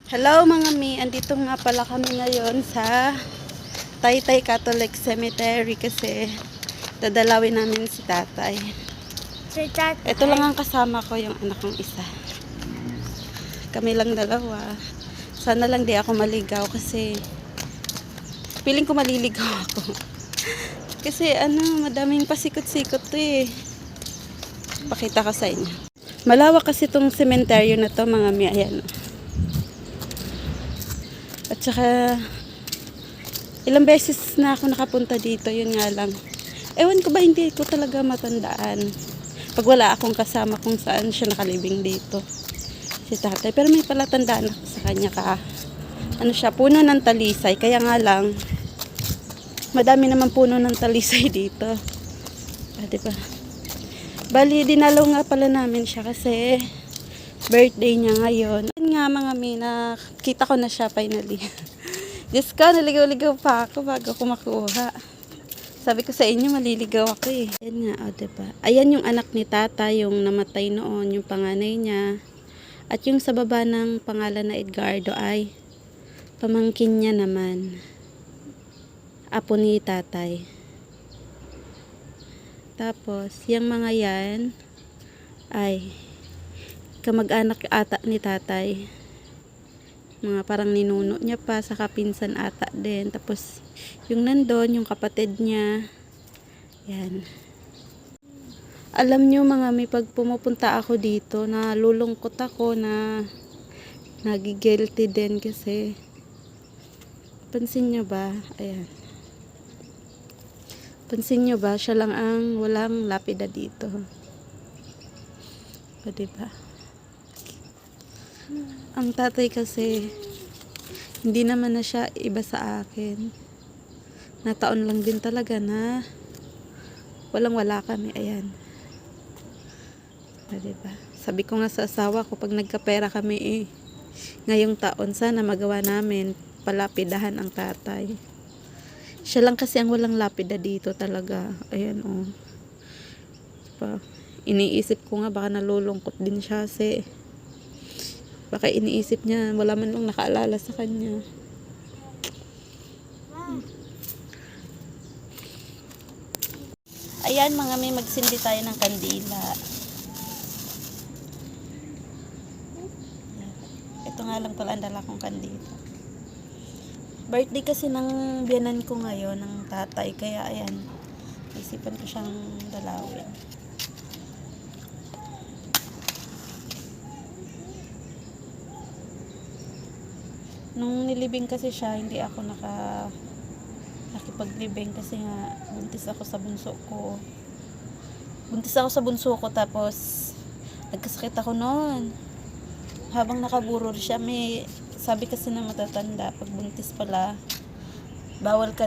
Hello mga mi, andito nga pala kami ngayon sa Taytay Catholic Cemetery kasi dadalawin namin si tatay. Ito lang ang kasama ko, yung anak kong isa. Kami lang dalawa. Sana lang di ako maligaw kasi feeling ko maliligaw ako. Kasi madaming pasikot-sikot to eh. Pakita ko sa inyo. Malawak kasi itong sementeryo na to mga mi, ayan. At saka ilang beses na ako nakapunta dito, yun nga lang. Ewan ko ba, hindi ko talaga matandaan. Pag wala akong kasama kung saan siya nakalibing dito. Si tatay. Pero may palatandaan ako sa kanya siya, puno ng talisay. Kaya nga lang, madami naman puno ng talisay dito. Diba? Bali, dinalaw nga pala namin siya kasi birthday niya ngayon. Yun nga mga mina, kita ko na siya finally. Diyos ka, naligaw-ligaw pa ako bago ko makuha. Sabi ko sa inyo, maliligaw ako eh. Ayan nga, diba? Ayan yung anak ni tata, yung namatay noon, yung panganay niya. At yung sa baba ng pangalan na Edgardo ay pamangkin niya naman. Apo ni tatay. Tapos, yung mga yan ay kamag-anak ata ni tatay. Mga parang ninuno niya pa, saka pinsan ata din. Tapos, yung nandun, yung kapatid niya. Yan. Alam nyo mga may pag pumupunta ako dito, nalulungkot ako na nagigilty din kasi pansin nyo ba? Ayan. Pansin nyo ba? Siya lang ang walang lapida dito. O diba? Ang tatay kasi hindi naman na siya iba sa akin. Nataon lang din talaga na walang wala kami. Ayan. O diba? Sabi ko nga sa asawa ko pag nagkapera kami ngayong taon sana magawa namin palapidahan ang tatay. Siya lang kasi ang walang lapida dito talaga. Ayan oh. Diba? Iniisip ko nga baka nalulungkot din siya kasi baka iniisip niya wala man lang nakaalala sa kanya. Ayan mga may magsindi tayo ng kandila. Ito nga lang pala ang dala kong kandila. Birthday kasi ng biyanan ko ngayon ng tatay kaya ayan isipan ko siyang dalawin. Nung nilibing kasi siya hindi ako nakipaglibing kasi nga buntis ako sa bunso ko tapos nagkasakit ako noon habang nakaburol siya. May sabi kasi na matatanda pag buntis pala bawal ka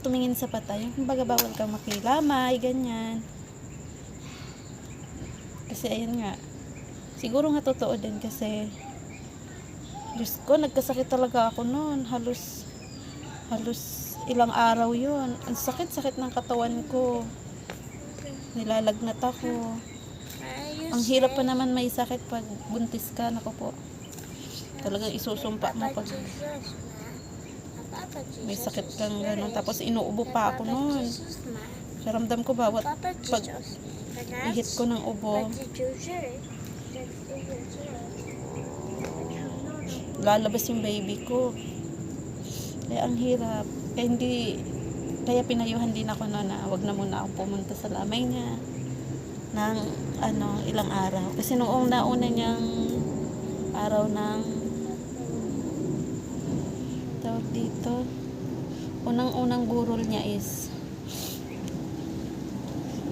tumingin sa patay, kumbaga bawal ka makilamay ganyan kasi ayun nga siguro nga totoo din kasi Diyos ko nagkasakit talaga ako noon, halos ilang araw yun, ang sakit ng katawan ko, nilalagnat ako. Ang hirap pa naman may sakit pag buntis ka, nako po. Talagang isusumpa mo pag may sakit kang gano'n. Tapos inuubo pa ako noon. Karamdam ko bawat pag ihit ko ng ubo. Lalabas yung baby ko. Kaya ang hirap. Kaya pinayuhan din ako na wag na muna ako pumunta sa lamay niya ng ilang araw. Kasi noong nauna niyang araw ng tawag dito, unang burol niya is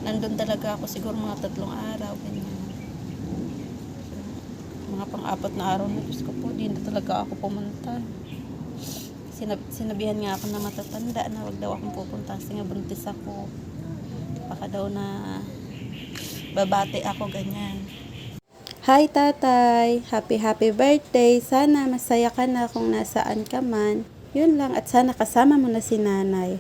nandun talaga ako siguro mga 3 araw ganyan. Mga pang-4 na araw na Diyos ko po, di na talaga ako pumunta. Sinabihan nga ako na matatanda na wag daw akong pupunta kasi nga buntis ako. Baka daw na babate ako ganyan. Hi tatay, happy birthday. Sana masaya ka na kung nasaan ka man. Yun lang at sana kasama mo na si nanay.